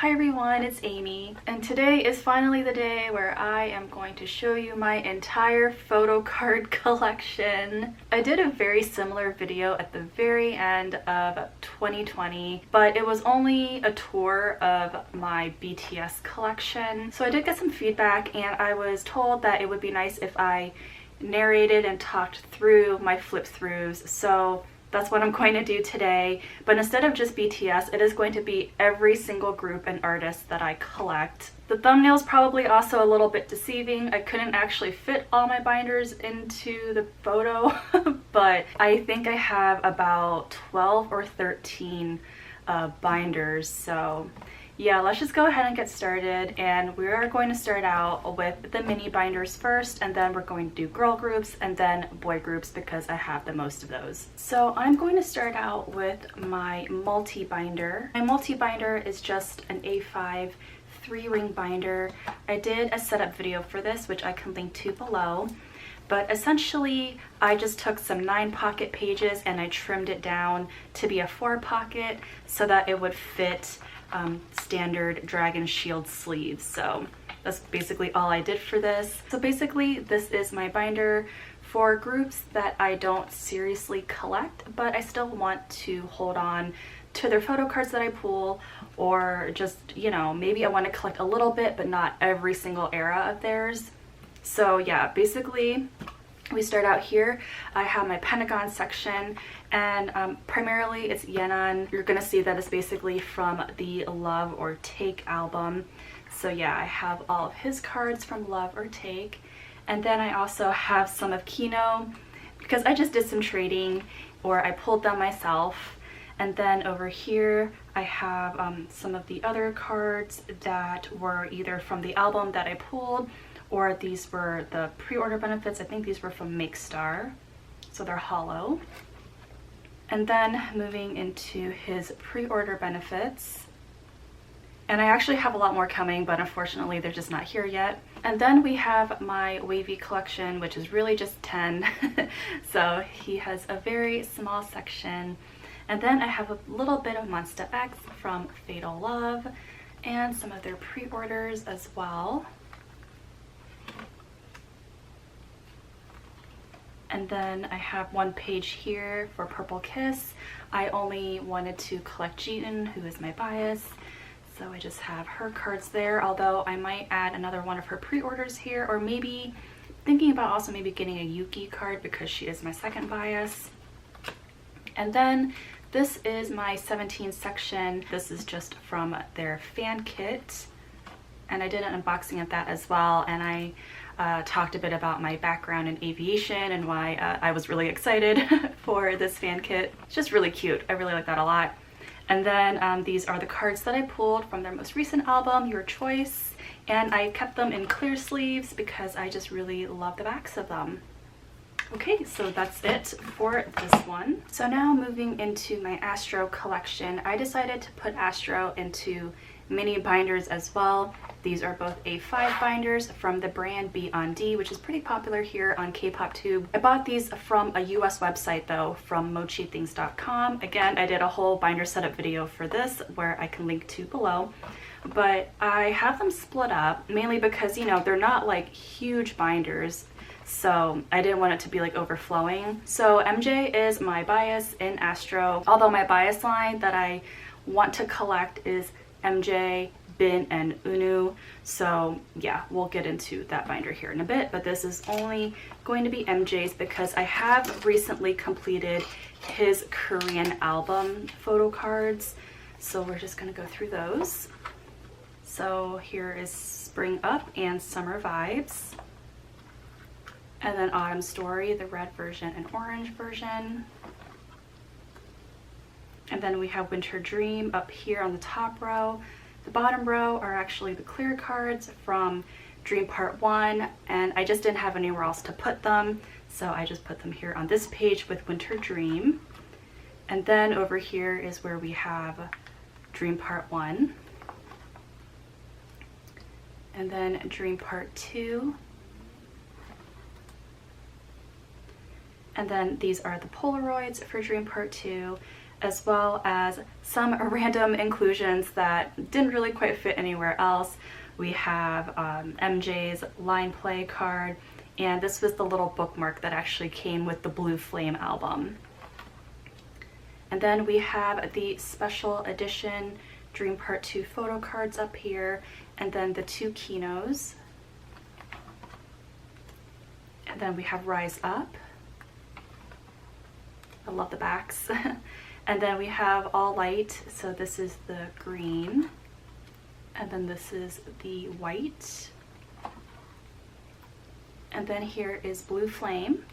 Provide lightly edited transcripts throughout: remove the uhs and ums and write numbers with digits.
Hi everyone, it's Amy, and today is finally the day where I am going to show you my entire photo card collection. I did a very similar video at the very end of 2020, but it was only a tour of my BTS collection. So I did get some feedback, and I was told that it would be nice if I narrated and talked through my flip-throughs. So that's what I'm going to do today, but instead of just BTS, it is going to be every single group and artist that I collect. The thumbnail's probably also a little bit deceiving. I couldn't actually fit all my binders into the photo, but I think I have about 12 or 13 binders, so yeah, let's just go ahead and get started. And we are going to start out with the mini binders first, and then we're going to do girl groups and then boy groups because I have the most of those. So I'm going to start out with my multi-binder. My multi-binder is just an A5 3-ring binder. I did a setup video for this, which I can link to below. But essentially, I just took some 9-pocket pages and I trimmed it down to be a 4-pocket so that it would fit standard dragon shield sleeves. So that's basically all I did for this. So basically, this is my binder for groups that I don't seriously collect, but I still want to hold on to their photo cards that I pull, or just, you know, maybe I want to collect a little bit, but not every single era of theirs. So yeah, basically, we start out here. I have my Pentagon section, and primarily it's Yeon. You're gonna see that it's basically from the Love or Take album. So yeah, I have all of his cards from Love or Take. And then I also have some of Kino because I just did some trading, or I pulled them myself. And then over here I have some of the other cards that were either from the album that I pulled, or these were the pre-order benefits. I think these were from Make Star, so they're hollow. And then moving into his pre-order benefits. And I actually have a lot more coming, but unfortunately they're just not here yet. And then we have my wavy collection, which is really just 10. So he has a very small section. And then I have a little bit of Monsta X from Fatal Love and some of their pre-orders as well. And then I have one page here for Purple Kiss. I only wanted to collect Jin, who is my bias, so I just have her cards there, although I might add another one of her pre-orders here, or maybe thinking about also maybe getting a Yuki card because she is my second bias. And then this is my 17 section. This is just from their fan kit, and I did an unboxing of that as well, and I talked a bit about my background in aviation and why I was really excited for this fan kit. It's just really cute. I really like that a lot. And then these are the cards that I pulled from their most recent album, Your Choice, and I kept them in clear sleeves because I just really love the backs of them. Okay, so that's it for this one. So now moving into my Astro collection, I decided to put Astro into mini binders as well. These are both A5 binders from the brand B on D, which is pretty popular here on Kpop Tube. I bought these from a US website though, from mochithings.com. Again, I did a whole binder setup video for this where I can link to below. But I have them split up mainly because, you know, they're not like huge binders, so I didn't want it to be like overflowing. So MJ is my bias in Astro, although my bias line that I want to collect is MJ, Bin, and Unu. So yeah, we'll get into that binder here in a bit, but this is only going to be MJ's because I have recently completed his Korean album photo cards. So we're just gonna go through those. So here is Spring Up and Summer Vibes. And then Autumn Story, the red version and orange version. And then we have Winter Dream up here on the top row. The bottom row are actually the clear cards from Dream Part 1, and I just didn't have anywhere else to put them, so I just put them here on this page with Winter Dream. And then over here is where we have Dream Part 1. And then Dream Part 2. And then these are the Polaroids for Dream Part 2. as well as some random inclusions that didn't really quite fit anywhere else. We have MJ's line play card, and this was the little bookmark that actually came with the Blue Flame album. And then we have the special edition Dream Part 2 photo cards up here, and then the 2 Kinos. And then we have Rise Up. I love the backs. And then we have All Light, so this is the green. And then this is the white. And then here is Blue Flame.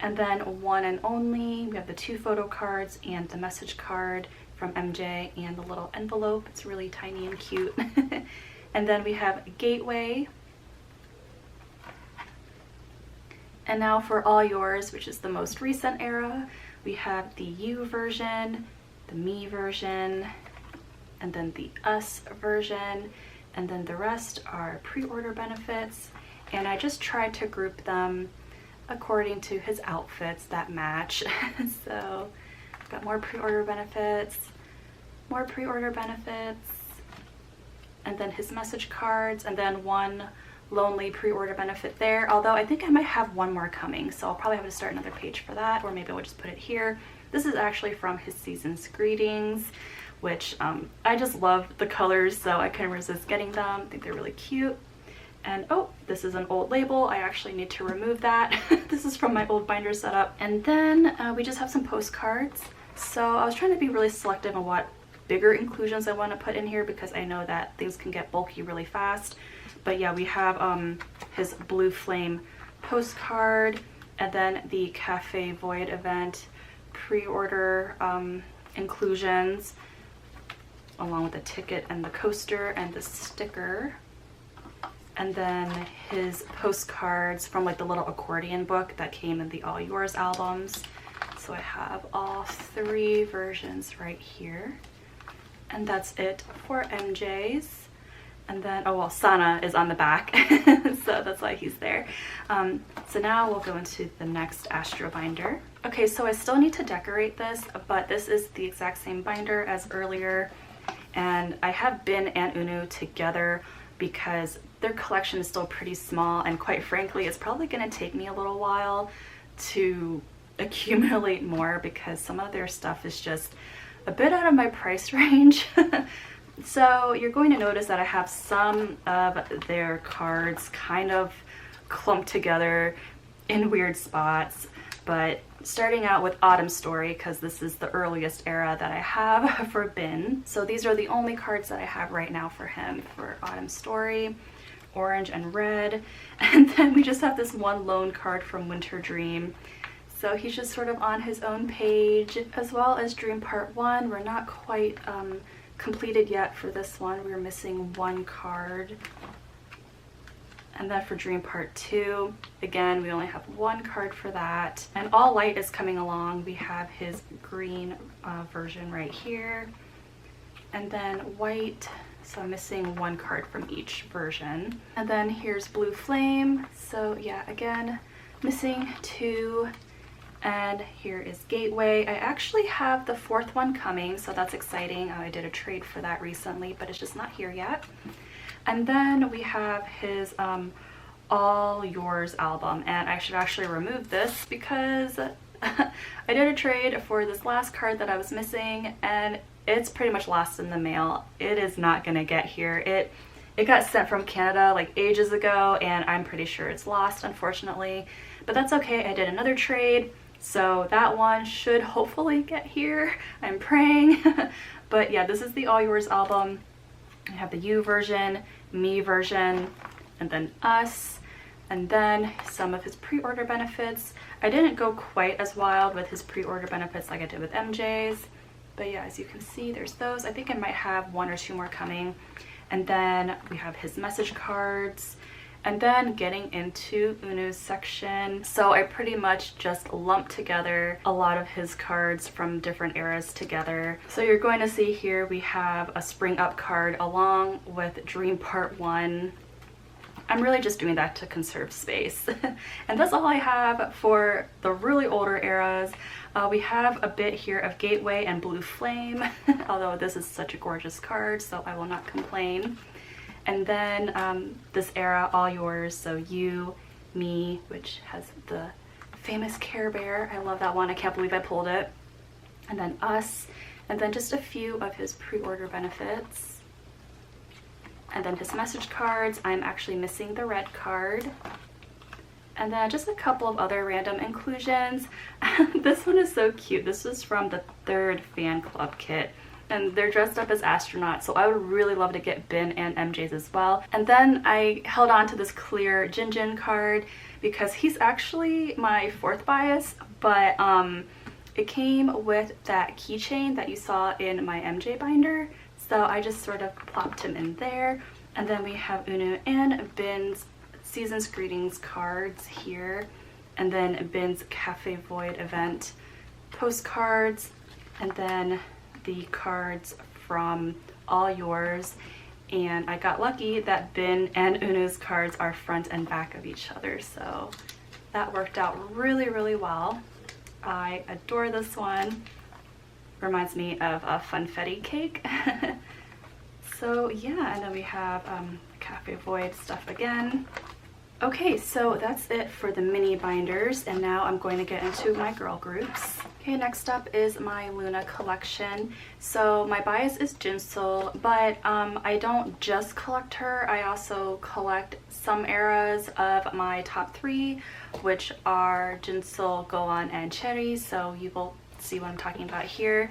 And then One and Only, we have the 2 photo cards and the message card from MJ and the little envelope. It's really tiny and cute. And then we have Gateway. And now for All Yours, which is the most recent era, we have the You version, the Me version, and then the Us version, and then the rest are pre-order benefits. And I just tried to group them according to his outfits that match. So I've got more pre-order benefits, and then his message cards, and then one lonely pre-order benefit there, although I think I might have one more coming, so I'll probably have to start another page for that, or maybe I'll just put it here. This is actually from his Season's Greetings, which I just love the colors, so I couldn't resist getting them. I think they're really cute. And oh, this is an old label. I actually need to remove that. This is from my old binder setup. And then we just have some postcards. So I was trying to be really selective on what bigger inclusions I want to put in here, because I know that things can get bulky really fast. But yeah, we have his Blue Flame postcard, and then the Cafe Void event pre-order inclusions, along with the ticket and the coaster and the sticker. And then his postcards from like the little accordion book that came in the All Yours albums. So I have all 3 versions right here. And that's it for MJ's. And then, oh well, Sana is on the back, so that's why he's there. So now we'll go into the next Astro binder. Okay, so I still need to decorate this, but this is the exact same binder as earlier. And I have Bin and Unu together because their collection is still pretty small, and quite frankly, it's probably going to take me a little while to accumulate more, because some of their stuff is just a bit out of my price range. So you're going to notice that I have some of their cards kind of clumped together in weird spots, but starting out with Autumn Story, because this is the earliest era that I have for Bin. So these are the only cards that I have right now for him for Autumn Story, orange and red. And then we just have this one lone card from Winter Dream. So he's just sort of on his own page, as well as Dream Part 1. We're not quite completed yet for this one. We're missing 1 card. And then for Dream Part 2, again, we only have 1 card for that. And All Light is coming along. We have his green version right here. And then white, so I'm missing 1 card from each version. And then here's Blue Flame. So yeah, again, missing 2. And here is Gateway. I actually have the 4th one coming, so that's exciting. I did a trade for that recently, but it's just not here yet. And then we have his All Yours album, and I should actually remove this because I did a trade for this last card that I was missing, and it's pretty much lost in the mail. It is not gonna get here. It got sent from Canada like ages ago, and I'm pretty sure it's lost, unfortunately. But that's okay, I did another trade. So that one should hopefully get here. I'm praying. But yeah, this is the All Yours album. I have the You version, Me version, and then Us, and then some of his pre-order benefits. I didn't go quite as wild with his pre-order benefits like I did with MJ's. But yeah, as you can see, there's those. I think I might have 1 or 2 more coming. And then we have his message cards. And then getting into Unu's section. So I pretty much just lumped together a lot of his cards from different eras together. So you're going to see here we have a Spring Up card along with Dream Part 1. I'm really just doing that to conserve space. And that's all I have for the really older eras. We have a bit here of Gateway and Blue Flame, although this is such a gorgeous card, so I will not complain. And then this era, All Yours, so You, Me, which has the famous Care Bear. I love that one. I can't believe I pulled it. And then Us, and then just a few of his pre-order benefits. And then his message cards. I'm actually missing the red card. And then just a couple of other random inclusions. This one is so cute. This was from the 3rd fan club kit. And they're dressed up as astronauts, so I would really love to get Bin and MJ's as well. And then I held on to this clear Jin card because he's actually my 4th bias, but it came with that keychain that you saw in my MJ binder. So I just sort of plopped him in there. And then we have Unu and Bin's Season's Greetings cards here. And then Bin's Cafe Void event postcards. And then the cards from All Yours. And I got lucky that Bin and Unu's cards are front and back of each other. So that worked out really, really well. I adore this one. Reminds me of a funfetti cake. So yeah, and then we have Cafe Void stuff again. Okay, so that's it for the mini binders, and now I'm going to get into my girl groups. Okay, next up is my Loona collection. So my bias is Jinsoul, but I don't just collect her. I also collect some eras of my top 3, which are Jinsoul, Gohan, and Cherry, so you will see what I'm talking about here.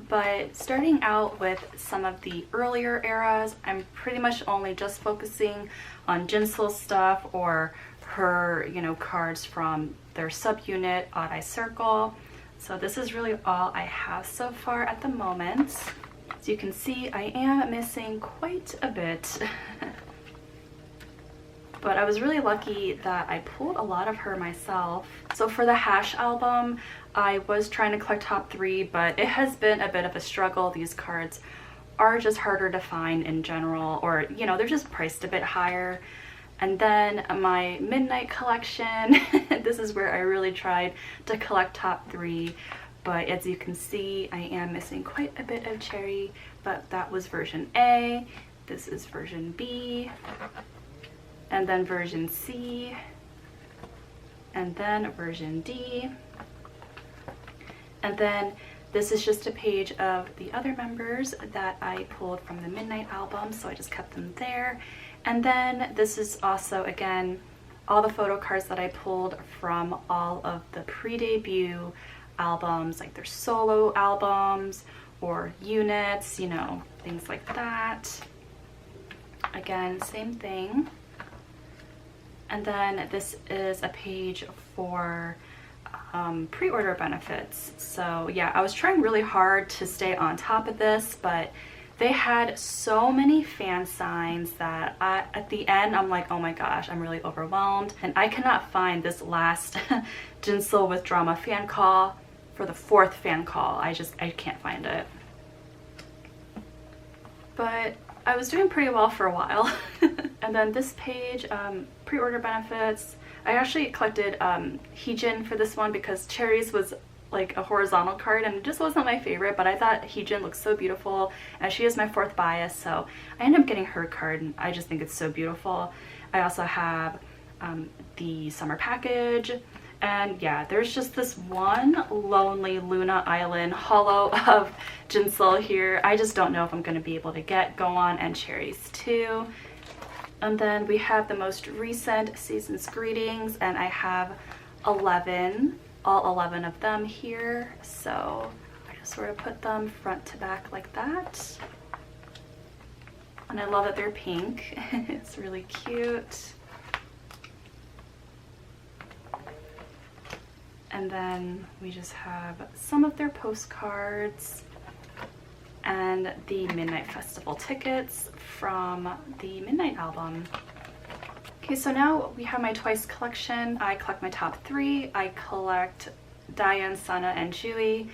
But starting out with some of the earlier eras, I'm pretty much only just focusing on Jinsoul stuff or her, you know, cards from their subunit, Odd Eye Circle. So this is really all I have so far at the moment. As you can see, I am missing quite a bit. But I was really lucky that I pulled a lot of her myself. So for the Hash album, I was trying to collect top 3, but it has been a bit of a struggle. These cards are just harder to find in general, or, you know, they're just priced a bit higher. And then my Midnight collection, this is where I really tried to collect top 3, but as you can see, I am missing quite a bit of Cherry, but that was version A, this is version B, and then version C, and then version D. And then this is just a page of the other members that I pulled from the Midnight album, so I just kept them there. And then this is also, again, all the photo cards that I pulled from all of the pre-debut albums, like their solo albums or units, you know, things like that. Again, same thing. And then this is a page for pre-order benefits. So yeah, I was trying really hard to stay on top of this, but they had so many fan signs that at the end I'm like, oh my gosh, I'm really overwhelmed, and I cannot find this last Jinsoul with Drama fan call for the 4th fan call. I can't find it. But I was doing pretty well for a while. And then this page, pre-order benefits, I actually collected Heejin for this one because Cherry's was like a horizontal card and it just wasn't my favorite, but I thought Heejin looked so beautiful, and she is my 4th bias, so I ended up getting her card and I just think it's so beautiful. I also have the summer package, and yeah, there's just this one lonely Loona Island holo of Jinsoul here. I just don't know if I'm going to be able to get Gohan and Cherry's too. And then we have the most recent Season's Greetings, and I have 11, all 11 of them here. So I just sort of put them front to back like that. And I love that they're pink. It's really cute. And then we just have some of their postcards and the Midnight Festival tickets from the Midnight album. Okay, so now we have my Twice collection. I collect my top 3. I collect Diane, Sana, and Jui,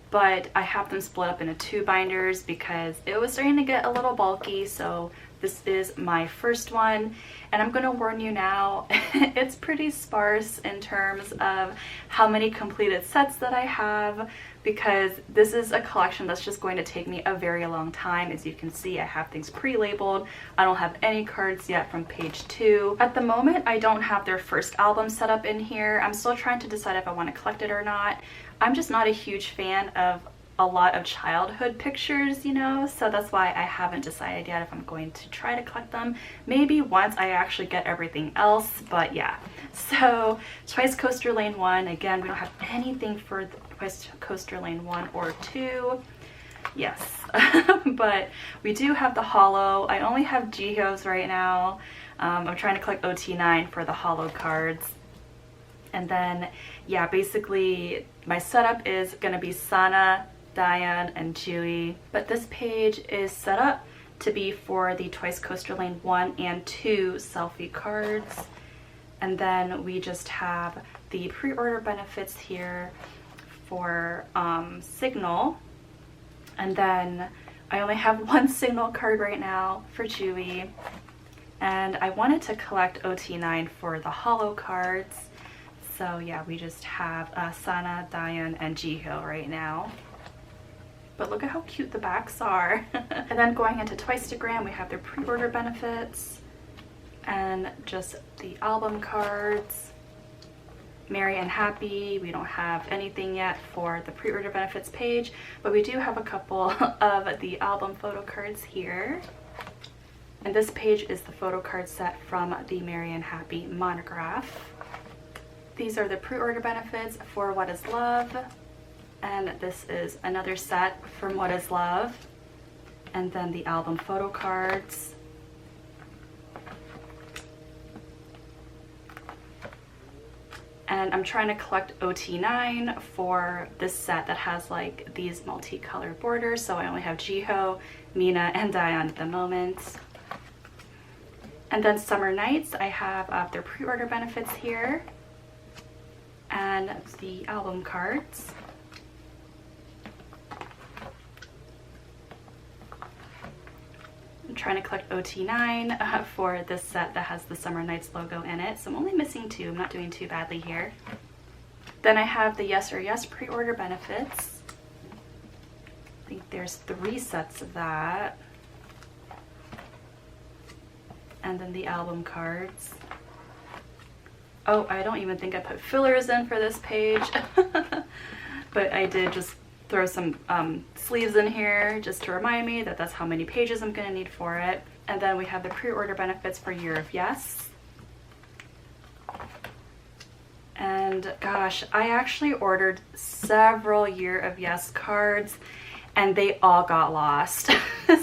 but I have them split up into 2 binders because it was starting to get a little bulky, so This is my first one, and I'm gonna warn you now, it's pretty sparse in terms of how many completed sets that I have, because this is a collection that's just going to take me a very long time. As you can see, I have things pre-labeled. I don't have any cards yet from page 2. At the moment, I don't have their first album set up in here. I'm still trying to decide if I want to collect it or not. I'm just not a huge fan of a lot of childhood pictures, you know, so that's why I haven't decided yet if I'm going to try to collect them. Maybe once I actually get everything else, but yeah. So Twice Coaster Lane 1, again, we don't have anything for Twice Coaster Lane 1 or 2. Yes, but we do have the holo. I only have Jiho's right now. I'm trying to collect OT9 for the holo cards. And then, yeah, basically my setup is going to be Sana, Taehyung, and Jui. But this page is set up to be for the Twice Coaster Lane 1 and 2 selfie cards. And then we just have the pre-order benefits here for Signal. And then I only have one Signal card right now for Jui. And I wanted to collect OT9 for the holo cards. So yeah, we just have Sana, Taehyung, and Jiho right now. But look at how cute the backs are. And then going into Twice-tagram, we have their pre-order benefits and just the album cards. Merry and Happy, we don't have anything yet for the pre-order benefits page, but we do have a couple of the album photo cards here. And this page is the photo card set from the Merry and Happy monograph. These are the pre-order benefits for What Is Love, and this is another set from What Is Love, and then the album photo cards. And I'm trying to collect OT9 for this set that has like these multicolored borders, so I only have Jiho, Mina, and Taehyung at the moment. And then Summer Nights, I have their pre-order benefits here and the album cards. I'm trying to collect OT9 for this set that has the Summer Nights logo in it, so I'm only missing 2. I'm not doing too badly here. Then I have the Yes or Yes pre-order benefits. I think there's 3 sets of that. And then the album cards. Oh, I don't even think I put fillers in for this page, but I did just throw some sleeves in here just to remind me that that's how many pages I'm gonna need for it. And then we have the pre-order benefits for Year of Yes. And gosh, I actually ordered several Year of Yes cards and they all got lost.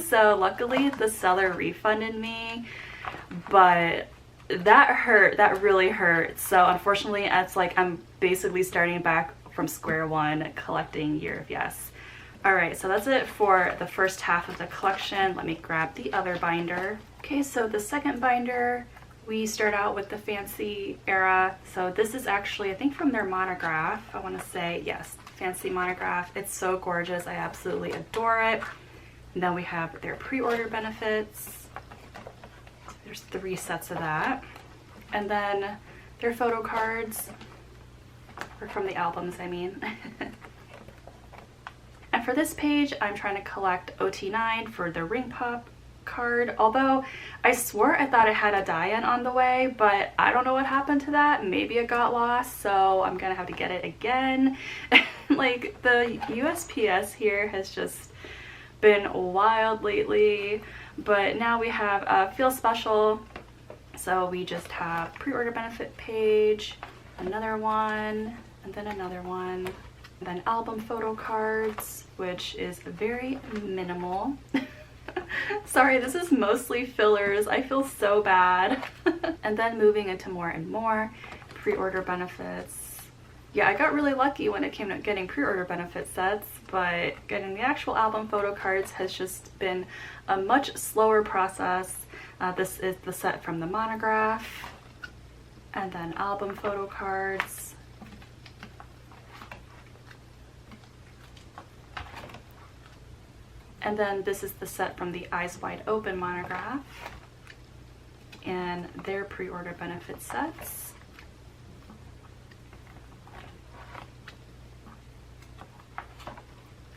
So luckily the seller refunded me, but that hurt, that really hurt. So unfortunately, it's like I'm basically starting back from square one collecting Year of Yes. All right, so that's it for the first half of the collection. Let me grab the other binder. Okay, so the second binder, we start out with the Fancy era. So this is actually, I think, from their monograph. I want to say, yes, Fancy monograph. It's so gorgeous. I absolutely adore it. And then we have their pre-order benefits. There's 3 sets of that. And then their photo cards, or from the albums, I mean. And for this page, I'm trying to collect OT9 for the Ring Pop card, although I swore I thought I had a Taehyung on the way, but I don't know what happened to that. Maybe it got lost, so I'm gonna have to get it again. Like, the USPS here has just been wild lately. But now we have Feel Special, so we just have pre-order benefit page, another one, and then another one, and then album photo cards, which is very minimal. Sorry, this is mostly fillers. I feel so bad. And then moving into more and more pre-order benefits. Yeah, I got really lucky when it came to getting pre-order benefit sets, but getting the actual album photo cards has just been a much slower process. This is the set from the monograph, and then album photo cards. And then this is the set from the Eyes Wide Open monograph and their pre-order benefit sets.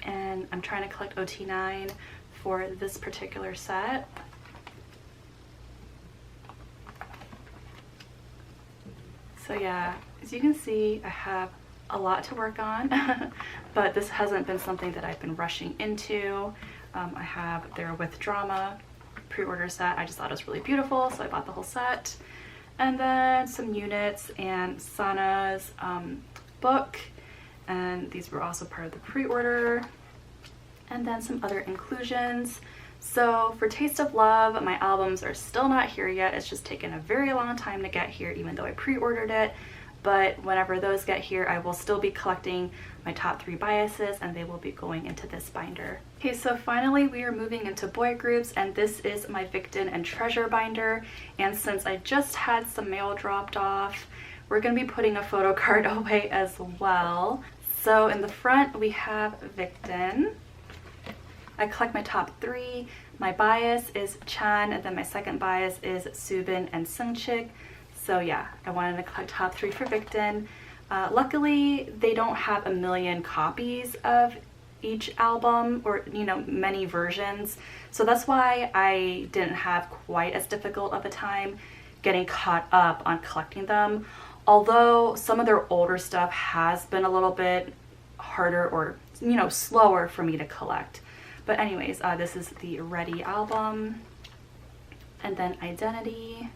And I'm trying to collect OT9 for this particular set. So yeah, as you can see, I have a lot to work on, but this hasn't been something that I've been rushing into. I have their With Drama pre-order set. I just thought it was really beautiful, so I bought the whole set. And then some units and Sana's book, and these were also part of the pre-order. And then some other inclusions. So for Taste of Love, my albums are still not here yet. It's just taken a very long time to get here, even though I pre-ordered it. But whenever those get here, I will still be collecting my top 3 biases, and they will be going into this binder. Okay, so finally we are moving into boy groups, and this is my Victon and Treasure binder. And since I just had some mail dropped off, we're going to be putting a photo card away as well. So in the front we have Victon. I collect my top 3. My bias is Chan, and then my second bias is Soobin and Seungchik. So yeah, I wanted to collect top 3 for Victon. Luckily, they don't have a million copies of each album, or you know, many versions. So that's why I didn't have quite as difficult of a time getting caught up on collecting them. Although some of their older stuff has been a little bit harder, or you know, slower for me to collect. But anyways, this is the Ready album, and then Identity,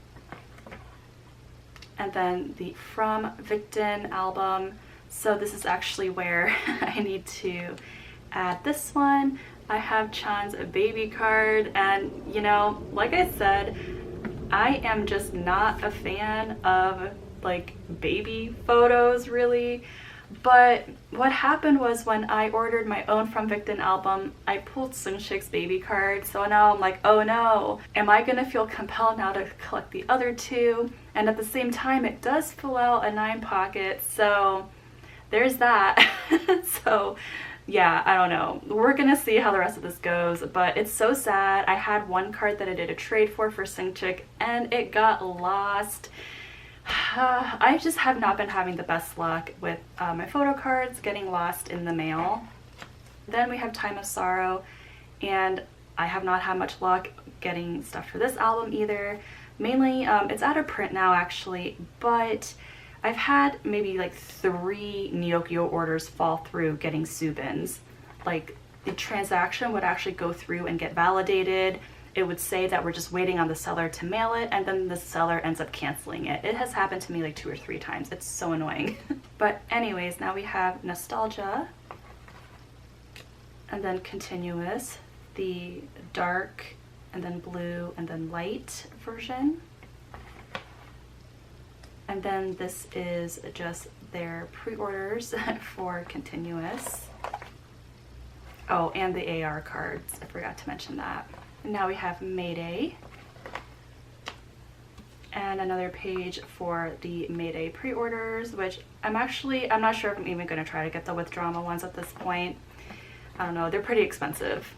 and then the From Victon album. So this is actually where I need to add this one. I have Chan's baby card, and you know, like I said, I am just not a fan of like baby photos really. But what happened was, when I ordered my own From Victon album, I pulled Seungchik's baby card. So now I'm like, oh no, am I gonna feel compelled now to collect the other 2? And at the same time, it does fill out a 9 pocket, so there's that. So yeah, I don't know. We're gonna see how the rest of this goes, but it's so sad. I had one card that I did a trade for Seungchik, and it got lost. I just have not been having the best luck with my photo cards getting lost in the mail. Then we have Time of Sorrow, and I have not had much luck getting stuff for this album either. Mainly, it's out of print now actually, but I've had maybe like 3 Nyokyo orders fall through getting Soobins. Like, the transaction would actually go through and get validated. It would say that we're just waiting on the seller to mail it, and then the seller ends up canceling it. It has happened to me like 2 or 3 times. It's so annoying. But anyways, now we have Nostalgia, and then Continuous, the dark, and then blue, and then light version. And then this is just their pre-orders for Continuous. Oh, and the AR cards. I forgot to mention that. Now we have Mayday, and another page for the Mayday pre-orders, which I'm not sure if I'm even going to try to get the With Drama ones at this point. I don't know, they're pretty expensive.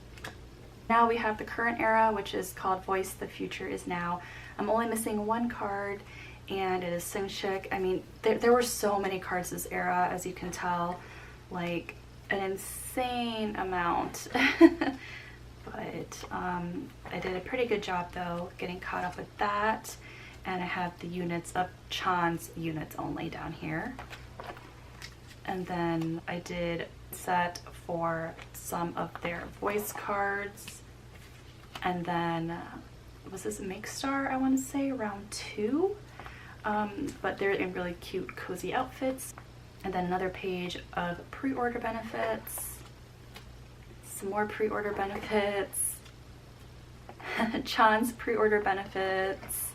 Now we have the current era, which is called Voice the Future Is Now. I'm only missing 1 card, and it is Seungchik. I mean, there were so many cards this era, as you can tell, like an insane amount. But I did a pretty good job though getting caught up with that, and I have the units of Chan's units only down here. And then I did set for some of their voice cards, and then was this Make Star, I want to say around 2, but they're in really cute cozy outfits. And then another page of pre-order benefits, some more pre-order benefits, Chan's pre-order benefits,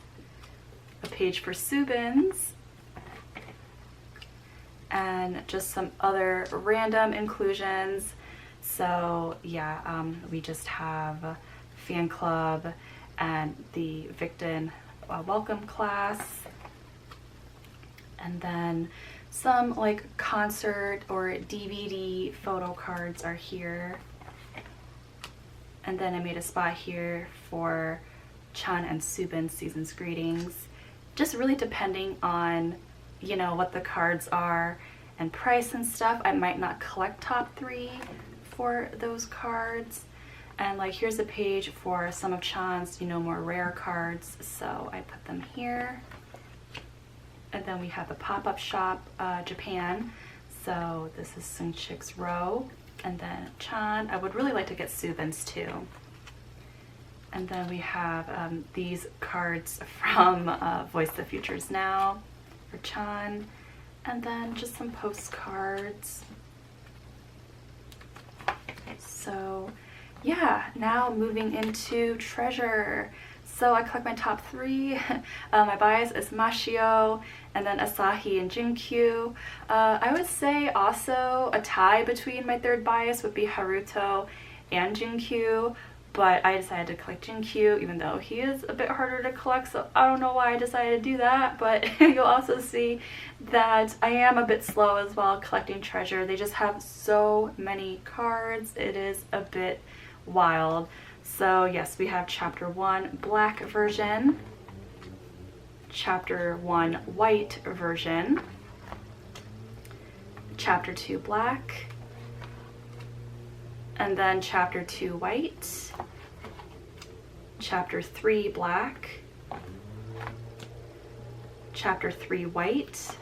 a page for Soobin's, and just some other random inclusions. So yeah, we just have fan club and the Victon welcome class, and then some like concert or DVD photo cards are here. And then I made a spot here for Chan and Subin's Season's Greetings. Just really depending on, you know, what the cards are and price and stuff. I might not collect top 3 for those cards. And like here's a page for some of Chan's, you know, more rare cards. So I put them here. And then we have the pop-up shop, Japan. So this is Seungchik's row. And then Chan. I would really like to get Subin's too. And then we have these cards from Voice the Futures Now for Chan. And then just some postcards. So yeah, now moving into Treasure. So I collect my top 3. My bias is Mashio, and then Asahi and Jinkyu. I would say also a tie between my third bias would be Haruto and Jinkyu, but I decided to collect Jinkyu even though he is a bit harder to collect, so I don't know why I decided to do that, but you'll also see that I am a bit slow as well collecting Treasure. They just have so many cards. It is a bit wild. So yes, we have chapter 1 black version, chapter 1 white version, chapter 2 black, and then chapter 2 white, chapter 3 black, chapter 3 white.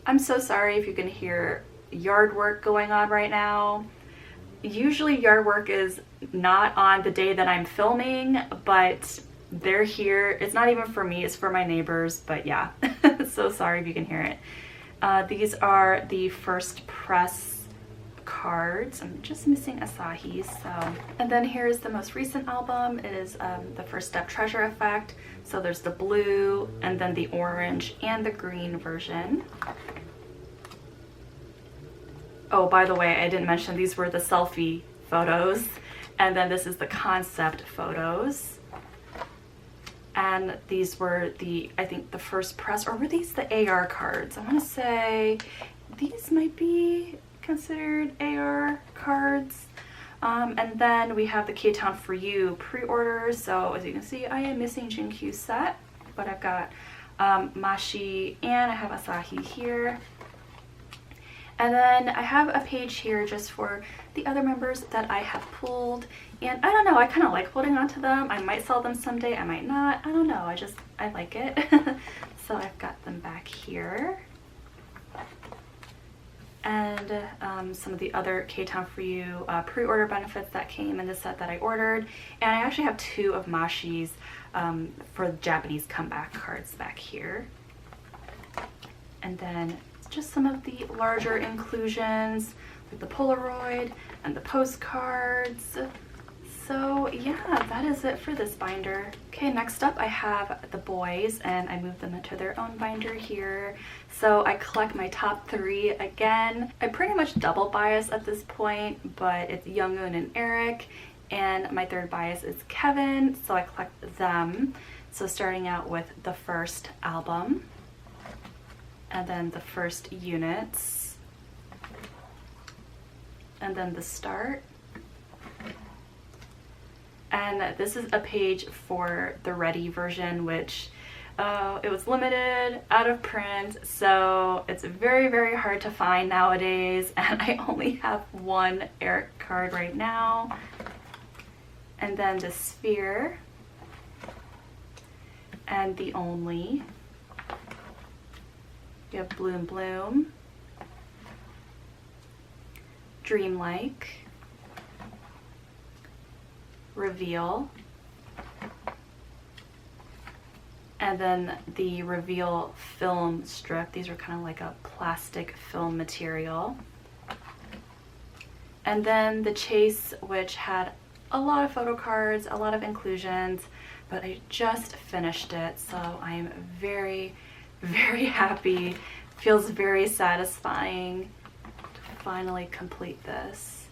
I'm so sorry if you can hear yard work going on right now. Usually yard work is not on the day that I'm filming, but they're here. It's not even for me, it's for my neighbors, but yeah. So sorry if you can hear it. These are the first press cards. I'm just missing Asahi's. So, and then here's the most recent album. It is the First Step Treasure Effect. So there's the blue and then the orange and the green version. Oh, by the way, I didn't mention these were the selfie photos, and then this is the concept photos. And these were the, I think, the first press, or were these the AR cards? I want to say these might be considered AR cards. And then we have the K-Town For You pre-order. So as you can see, I am missing Jinkyu's set, but I've got Mashi and I have Asahi here. And then I have a page here just for the other members that I have pulled. And I don't know, I kind of like holding on to them. I might sell them someday, I might not. I don't know, I like it. So I've got them back here. And some of the other K-Town For You pre-order benefits that came in the set that I ordered. And I actually have 2 of Mashi's for the Japanese comeback cards back here. And then just some of the larger inclusions, like the Polaroid and the postcards. So yeah, that is it for this binder. Okay, next up I have the boys, and I moved them into their own binder here. So I collect my top 3 again. I pretty much double bias at this point, but it's Youngoon and Eric, and my third bias is Kevin, so I collect them. So starting out with the first album, and then the first units, and then the start. And this is a page for the ready version, which it was limited, out of print, so it's very, very hard to find nowadays, and I only have 1 Eric card right now. And then the sphere, and the only. We have Bloom Bloom, Dreamlike, Reveal, and then the Reveal film strip. These are kind of like a plastic film material. And then the Chase, which had a lot of photo cards, a lot of inclusions, but I just finished it, so I'm very, very happy. Feels very satisfying to finally complete this.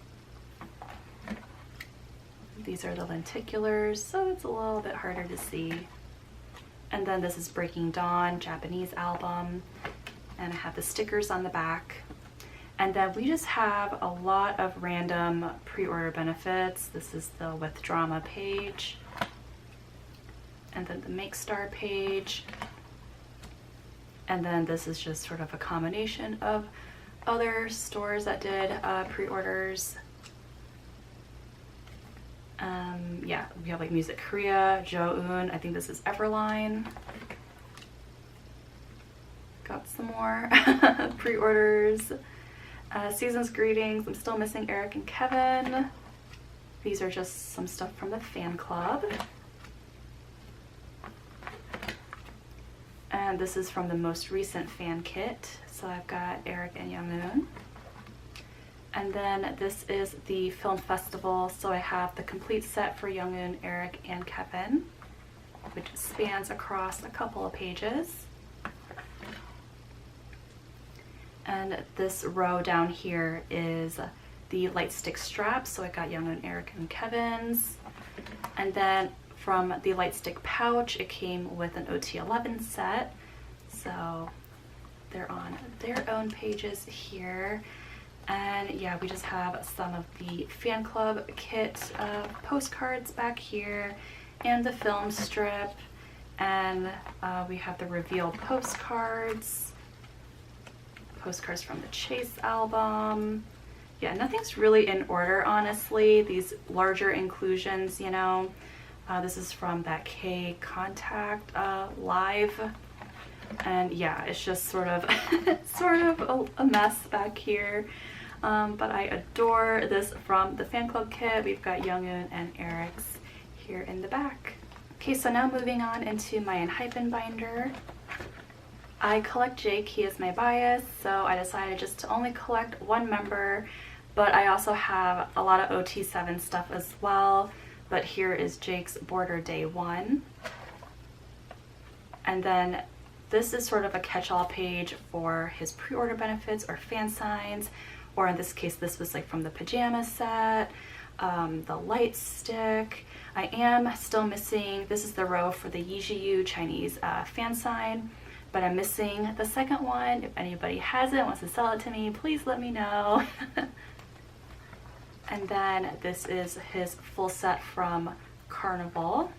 These are the lenticulars, so it's a little bit harder to see. And then this is Breaking Dawn, Japanese album, and I have the stickers on the back. And then we just have a lot of random pre-order benefits. This is the with drama page, and then the make star page, and then this is just sort of a combination of other stores that did pre-orders. Yeah, we have like Music Korea, Jo-eun, I think this is Everline. Got some more pre-orders. Season's greetings. I'm still missing Eric and Kevin. These are just some stuff from the fan club. And this is from the most recent fan kit. So I've got Eric and Young-eun. And then this is the film festival. So I have the complete set for Young-eun, Eric, and Kevin, which spans across a couple of pages. And this row down here is the light stick straps. So I got Young-eun, Eric, and Kevin's. And then from the light stick pouch, it came with an OT11 set. So they're on their own pages here. And yeah, we just have some of the fan club kit postcards back here and the film strip. And we have the reveal postcards from the Chase album. Yeah, nothing's really in order, honestly. These larger inclusions, you know. This is from that K Contact live. And yeah, it's just sort of a mess back here. But I adore this from the fan club kit. We've got Young-eun and Eric's here in the back. Okay, so now moving on into my enhypen binder. I collect Jake, he is my bias, so I decided just to only collect one member, but I also have a lot of OT7 stuff as well. But here is Jake's Border Day 1. And then this is sort of a catch-all page for his pre-order benefits or fan signs, or in this case, this was like from the pajama set, the light stick. I am still missing, this is the row for the Yijiyu Chinese fan sign, but I'm missing the second one. If anybody has it, wants to sell it to me, please let me know. And then this is his full set from Carnival.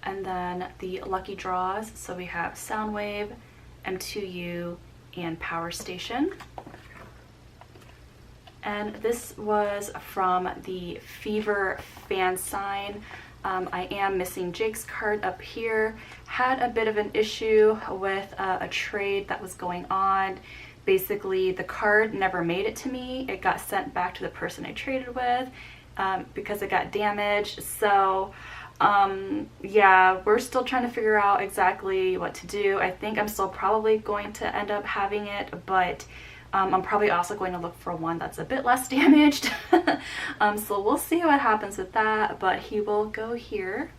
And then the lucky draws, so we have Soundwave, M2U, and Power Station. And this was from the Fever fan sign. I am missing Jake's card up here. Had a bit of an issue with a trade that was going on. Basically, the card never made it to me. It got sent back to the person I traded with because it got damaged. So yeah, we're still trying to figure out exactly what to do. I think I'm still probably going to end up having it, but I'm probably also going to look for one that's a bit less damaged. So we'll see what happens with that, but he will go here.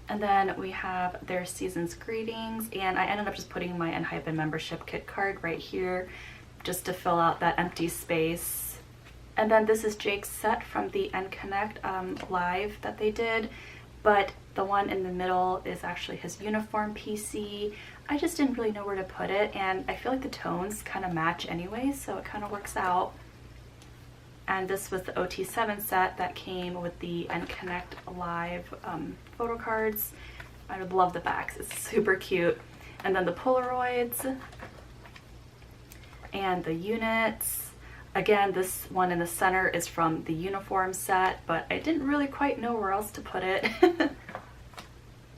And then we have their season's greetings, and I ended up just putting my enhypen membership kit card right here just to fill out that empty space. And then this is Jake's set from the N-Connect live that they did, but the one in the middle is actually his uniform PC. I just didn't really know where to put it, and I feel like the tones kind of match anyway, so it kind of works out. And this was the OT7 set that came with the N-Connect live photo cards. I love the backs, it's super cute. And then the Polaroids and the units. Again, this one in the center is from the uniform set, but I didn't really quite know where else to put it.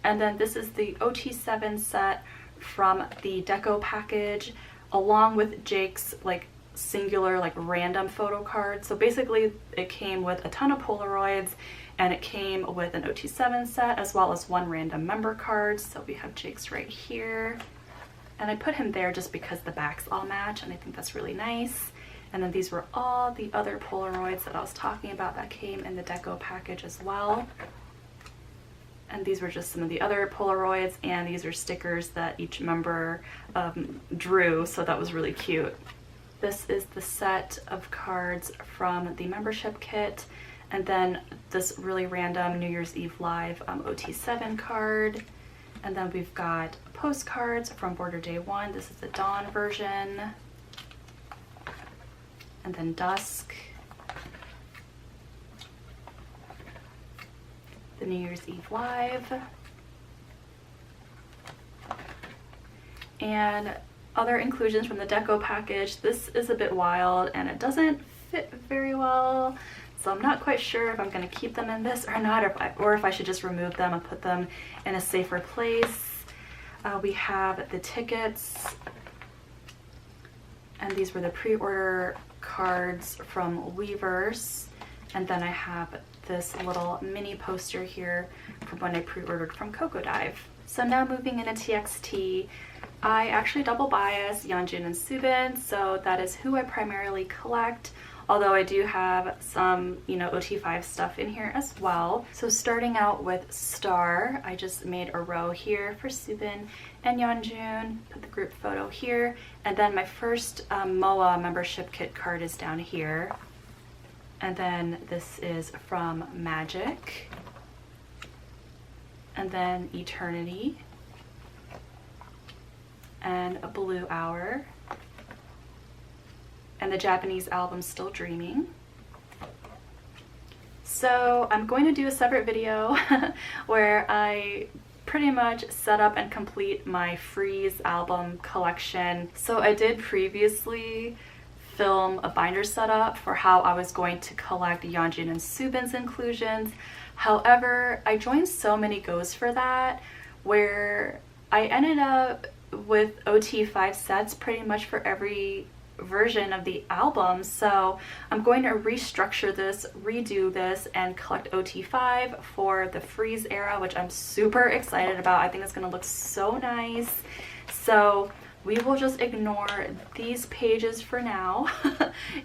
And then this is the OT7 set from the deco package, along with Jake's like singular like random photo card. So basically it came with a ton of Polaroids, and it came with an OT7 set as well as one random member card. So we have Jake's right here, and I put him there just because the backs all match, and I think that's really nice. And then these were all the other Polaroids that I was talking about that came in the deco package as well. And these were just some of the other Polaroids, and these are stickers that each member drew, so that was really cute. This is the set of cards from the membership kit, and then this really random New Year's Eve live OT7 card. And then we've got postcards from Border Day 1. This is the Dawn version. And then Dusk. The New Year's Eve Live. And other inclusions from the deco package. This is a bit wild and it doesn't fit very well. So I'm not quite sure if I'm going to keep them in this or not, or if I should just remove them and put them in a safer place. We have the tickets, and these were the pre-order cards from Weverse. And then I have this little mini poster here from when I pre-ordered from Coco Dive. So now moving into TXT, I actually double bias Yeonjun and Soobin, so that is who I primarily collect. Although I do have some, OT5 stuff in here as well. So starting out with Star, I just made a row here for Soobin and Yeonjun, put the group photo here, and then my first MOA membership kit card is down here. And then this is from Magic, and then Eternity, and a Blue Hour, and the Japanese album Still Dreaming. So I'm going to do a separate video where I pretty much set up and complete my Freeze album collection. So I did previously film a binder setup for how I was going to collect Yeonjun and Soobin's inclusions. However, I joined so many goes for that where I ended up with OT5 sets pretty much for every version of the album. So I'm going to restructure this, redo this, and collect OT5 for the Freeze era, which I'm super excited about. I think it's going to look so nice. So we will just ignore these pages for now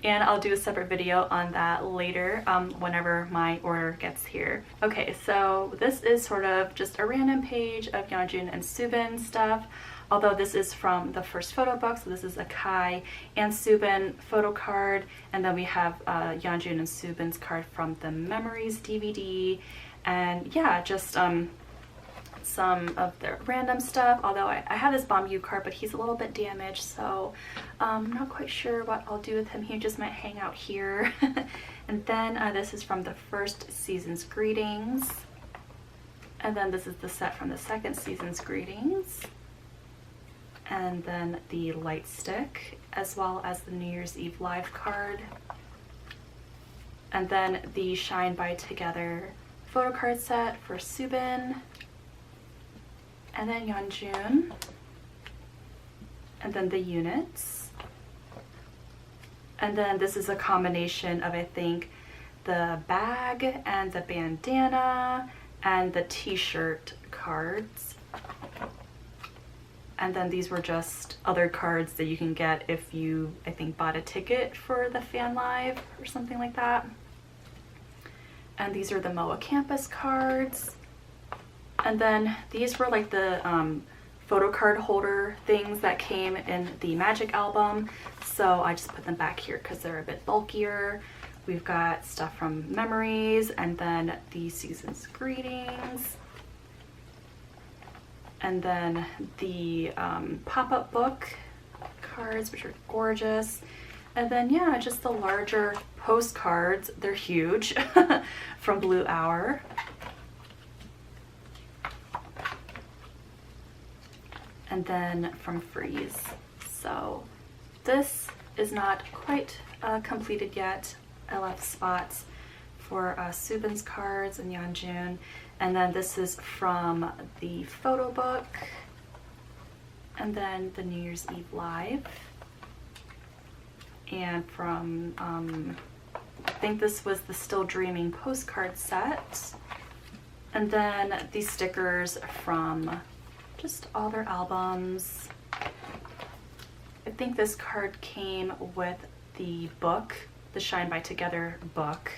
and I'll do a separate video on that later whenever my order gets here. Okay, so this is sort of just a random page of Yeonjun and Soobin stuff. Although this is from the first photo book, so this is a Kai and Soobin photo card, and then we have Yeonjun and Soobin's card from the Memories DVD, and yeah, just some of the random stuff. Although I have this Bomb U card, but he's a little bit damaged, so I'm not quite sure what I'll do with him. He just might hang out here. And then this is from the first season's greetings, and then this is the set from the second season's greetings. And then the light stick, as well as the New Year's Eve Live card. And then the Shine by Together photo card set for Soobin. And then Yeonjun. And then the units. And then this is a combination of, I think, the bag and the bandana and the t-shirt cards. And then these were just other cards that you can get if you, I think, bought a ticket for the Fan Live or something like that. And these are the MOA Campus cards. And then these were like the photo card holder things that came in the Magic album. So I just put them back here because they're a bit bulkier. We've got stuff from Memories, and then the Season's Greetings. And then the pop-up book cards, which are gorgeous. And then, yeah, just the larger postcards. They're huge from Blue Hour. And then from Freeze. So this is not quite completed yet. I left spots for Soobin's cards and Yeonjun. And then this is from the photo book, and then the New Year's Eve Live, and from, I think this was the Still Dreaming postcard set, and then these stickers from just all their albums. I think this card came with the book, the Shine by Together book.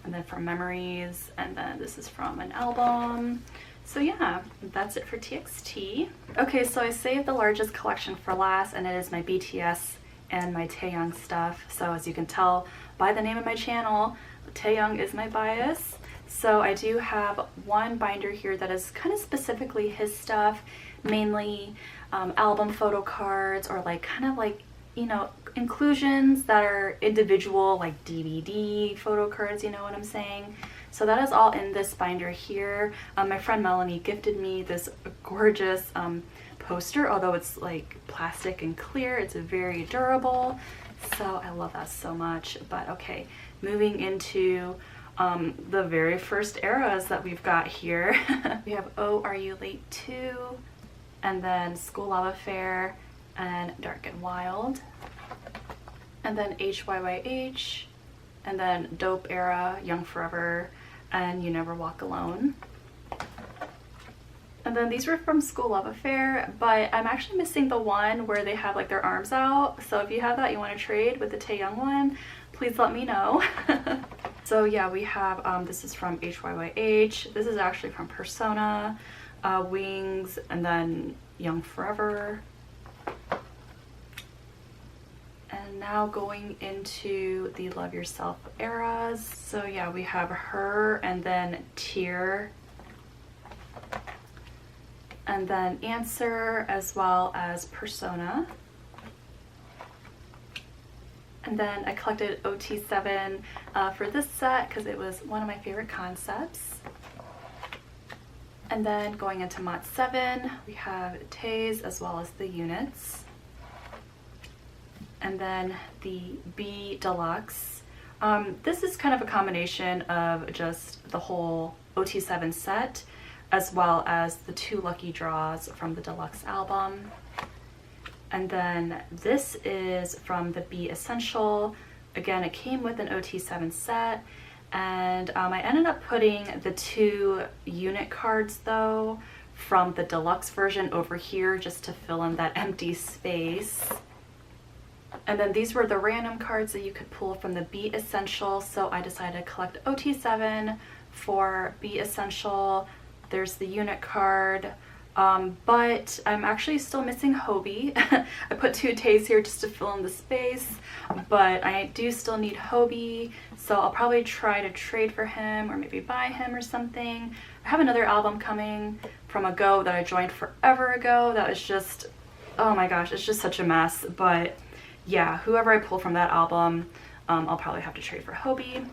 And then from Memories, and then this is from an album. So yeah, that's it for TXT. Okay, so I saved the largest collection for last, and it is my BTS and my Taehyung stuff. So as you can tell by the name of my channel, Taehyung is my bias. So I do have one binder here that is kind of specifically his stuff, mainly album photo cards, or like kind of like, you know, inclusions that are individual, like DVD photo cards, you know what I'm saying? So that is all in this binder here. My friend Melanie gifted me this gorgeous poster, although it's like plastic and clear. It's very durable, so I love that so much. But okay, moving into the very first eras that we've got here. We have Oh Are You Late Too, and then School Love Affair, and Dark and Wild, and then HYYH, and then Dope Era, Young Forever, and You Never Walk Alone. And then these were from School Love Affair, but I'm actually missing the one where they have like their arms out. So if you have that, you want to trade with the Taehyung one, please let me know. So yeah, we have, this is from HYYH. This is actually from Persona, Wings, and then Young Forever. And now going into the Love Yourself eras. So yeah, we have Her, and then Tear, and then Answer, as well as Persona. And then I collected OT7 for this set because it was one of my favorite concepts. And then going into Mod 7, we have Tae's as well as the units. And then the B Deluxe. This is kind of a combination of just the whole OT7 set, as well as the 2 lucky draws from the deluxe album. And then this is from the B Essential. Again, it came with an OT7 set, and I ended up putting the 2 unit cards though from the deluxe version over here just to fill in that empty space. And then these were the random cards that you could pull from the B Essential, so I decided to collect OT7 for B Essential. There's the unit card, but I'm actually still missing Hobie. I put 2 Taes here just to fill in the space, but I do still need Hobie, so I'll probably try to trade for him or maybe buy him or something. I have another album coming from a Go that I joined forever ago that was just, oh my gosh, it's just such a mess. But yeah, whoever I pull from that album, I'll probably have to trade for Hobie.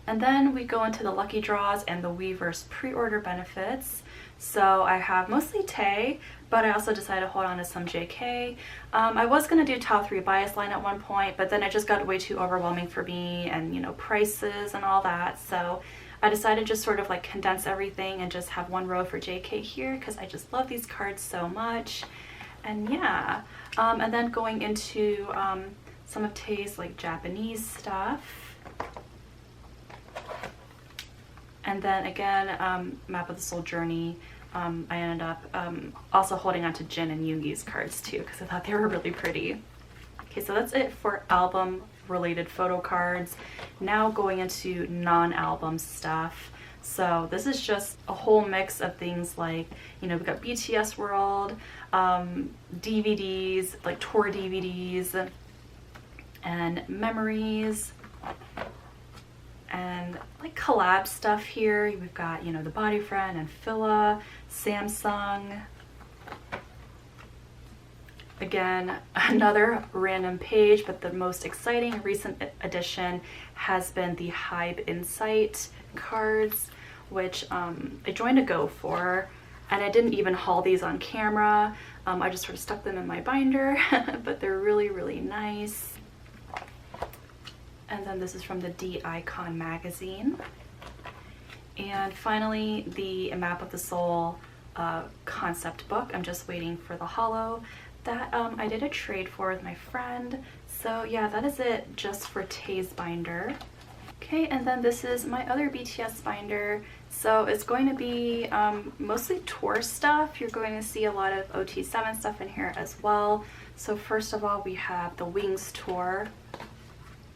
And then we go into the lucky draws and the Weverse pre-order benefits. So I have mostly Tae, but I also decided to hold on to some JK. I was going to do top 3 bias line at one point, but then it just got way too overwhelming for me, and you know, prices and all that. So I decided to just sort of like condense everything and just have one row for JK here because I just love these cards so much. And yeah, and then going into some of Tae's like Japanese stuff. And then again, Map of the Soul Journey, I ended up also holding on to Jin and Yoongi's cards too because I thought they were really pretty. Okay, so that's it for album related photo cards. Now going into non-album stuff. So this is just a whole mix of things like, you know, we've got BTS World, DVDs, like tour DVDs, and memories, and like collab stuff here. We've got, you know, the Body Friend and Fila, Samsung. Again, another random page, but the most exciting recent addition has been the Hybe Insight cards, which I joined a Go for, and I didn't even haul these on camera. I just sort of stuck them in my binder, but they're really, really nice. And then this is from the D Icon magazine. And finally, the Map of the Soul concept book. I'm just waiting for the holo that I did a trade for with my friend. So yeah, that is it just for Tae's binder. Okay, and then this is my other BTS binder. So it's going to be mostly tour stuff. You're going to see a lot of OT7 stuff in here as well. So first of all, we have the Wings tour,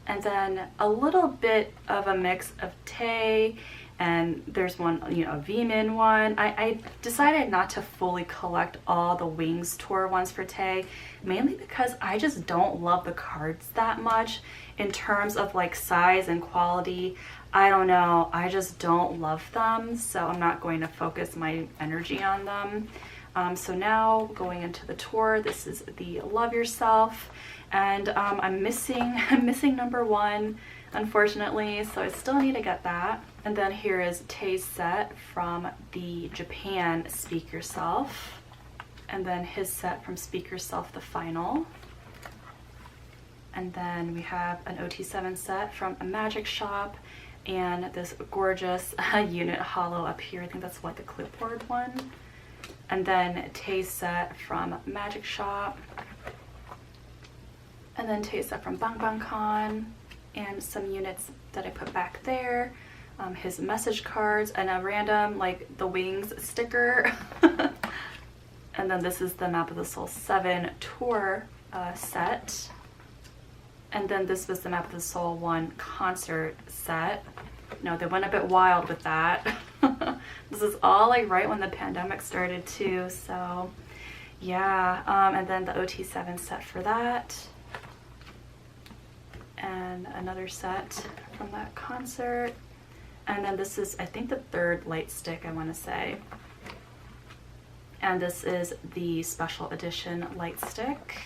and then a little bit of a mix of Tae, and there's one, you know, a V-Min one. I decided not to fully collect all the Wings tour ones for Tae, mainly because I just don't love the cards that much. in terms of like size and quality, I don't know, I just don't love them, so I'm not going to focus my energy on them. So now going into the tour, this is the Love Yourself, and I'm missing number 1, unfortunately, so I still need to get that. And then here is Tae's set from the Japan Speak Yourself, and then his set from Speak Yourself the Final. And then we have an OT7 set from a Magic Shop, and this gorgeous unit hollow up here. I think that's what, the clipboard one. And then Tae's set from Magic Shop, and then Tae's set from Bang Bang Con, and some units that I put back there. His message cards and a random like the wings sticker. And then this is the Map of the Soul 7 tour set. And then this was the Map of the Soul 1 concert set. No, they went a bit wild with that. This is all like right when the pandemic started too, so yeah. And then the OT7 set for that. And another set from that concert. And then this is, I think, the 3rd light stick, I want to say. And this is the special edition light stick.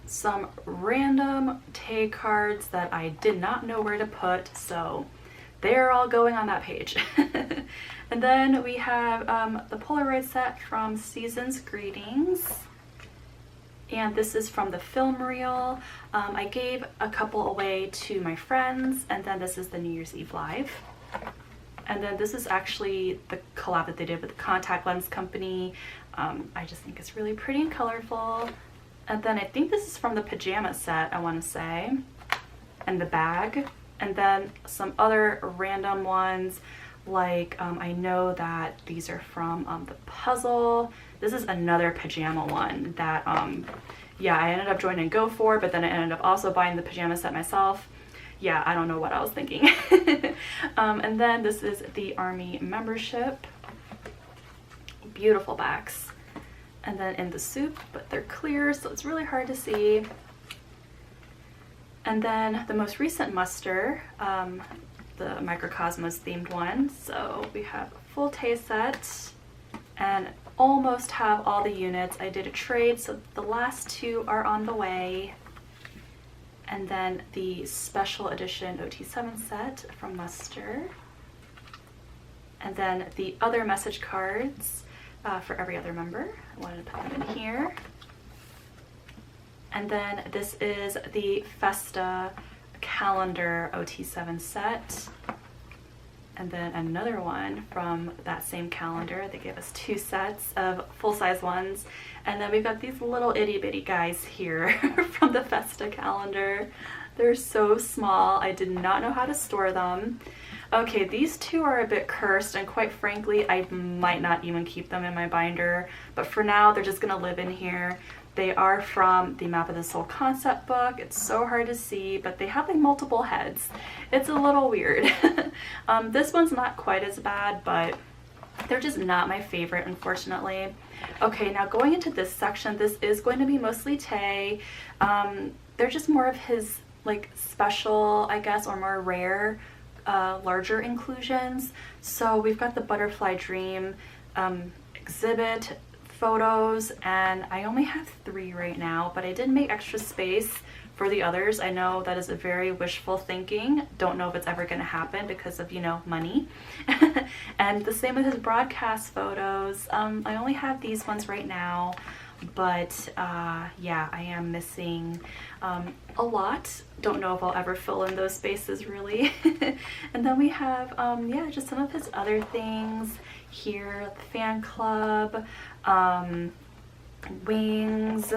Some random Tae cards that I did not know where to put, so they're all going on that page. And then we have the Polaroid set from Season's Greetings. And this is from the film reel. I gave a couple away to my friends, and then this is the New Year's Eve Live. And then this is actually the collab that they did with the contact lens company. I just think it's really pretty and colorful. And then I think this is from the pajama set, I want to say, and the bag. And then some other random ones, like I know that these are from the puzzle. This is another pajama one that yeah, I ended up joining Go for, but then I ended up also buying the pajama set myself. Yeah, I don't know what I was thinking. And then this is the Army membership. Beautiful backs. And then in the soup, but they're clear, so it's really hard to see. And then the most recent muster, the Microcosmos themed one. So we have a full Tae set and almost have all the units. I did a trade, so the last 2 are on the way. And then the special edition OT7 set from Muster. And then the other message cards for every other member. I wanted to put them in here. And then this is the Festa calendar OT7 set. And then another one from that same calendar. They gave us 2 sets of full-size ones. And then we've got these little itty-bitty guys here from the Festa calendar. They're so small. I did not know how to store them. Okay, these 2 are a bit cursed, and quite frankly, I might not even keep them in my binder. But for now, they're just gonna live in here. They are from the Map of the Soul concept book. It's so hard to see, but they have like multiple heads. It's a little weird. This one's not quite as bad, but they're just not my favorite, unfortunately. Okay, now going into this section, this is going to be mostly Tae. They're just more of his like special, I guess, or more rare, larger inclusions. So we've got the Butterfly Dream exhibit photos, and I only have 3 right now, but I did make extra space for the others. I know that is a very wishful thinking. Don't know if it's ever going to happen because of, you know, money. And the same with his broadcast photos. I only have these ones right now, but yeah, I am missing a lot. Don't know if I'll ever fill in those spaces really. And then we have yeah, just some of his other things here, the fan club, wings,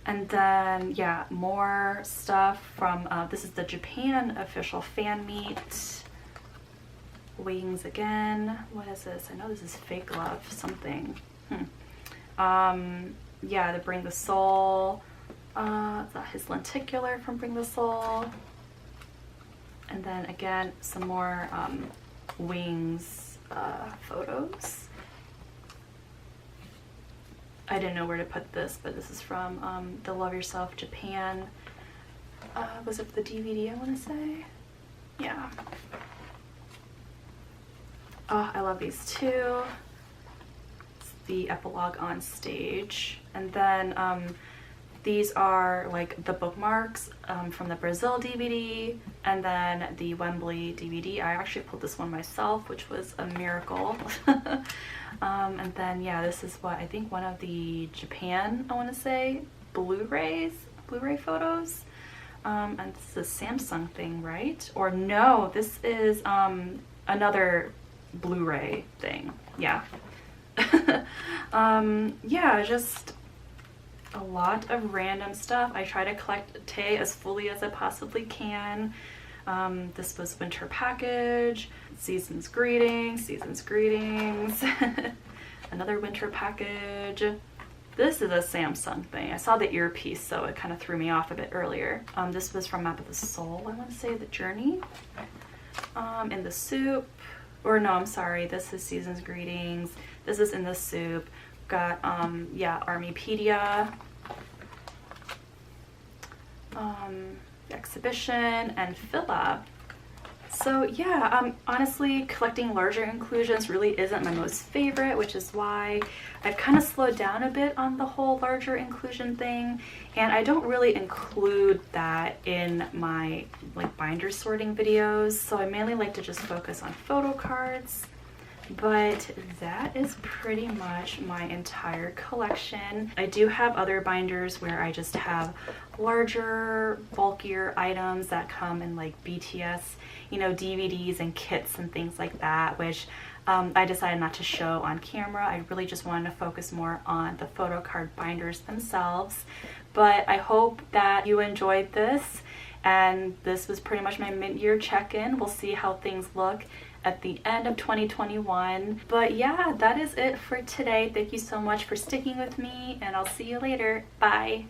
and then yeah, more stuff from this is the Japan official fan meet. Wings again. What is this? I know this is fake love something. Yeah, the Bring the Soul, his lenticular from Bring the Soul, and then again some more wings photos. I didn't know where to put this, but this is from the Love Yourself Japan Was it the DVD, I want to say? Yeah. Oh, I love these too. It's the epilogue on stage. And then these are like the bookmarks from the Brazil DVD and then the Wembley DVD. I actually pulled this one myself, which was a miracle. And then yeah, this is what I think one of the Japan, I want to say, Blu-ray photos. And this is a Samsung thing, right? Or no, this is another Blu-ray thing. Yeah. Yeah, just a lot of random stuff. I try to collect Tae as fully as I possibly can. This was winter package, season's greetings, another winter package. This is a Samsung thing. I saw the earpiece, so it kind of threw me off a bit earlier. This was from Map of the Soul, I want to say, The Journey. In the Soup, or no, I'm sorry, this is Season's Greetings. This is In the Soup. Got, yeah, Armypedia, Exhibition, and Phila. So yeah, honestly, collecting larger inclusions really isn't my most favorite, which is why I've kind of slowed down a bit on the whole larger inclusion thing, and I don't really include that in my like binder sorting videos, so I mainly like to just focus on photo cards. But that is pretty much my entire collection. I do have other binders where I just have larger, bulkier items that come in like BTS, you know, DVDs and kits and things like that, which I decided not to show on camera. I really just wanted to focus more on the photo card binders themselves. But I hope that you enjoyed this, and this was pretty much my mid-year check-in. We'll see how things look at the end of 2021. But yeah, that is it for today. Thank you so much for sticking with me, and I'll see you later. Bye.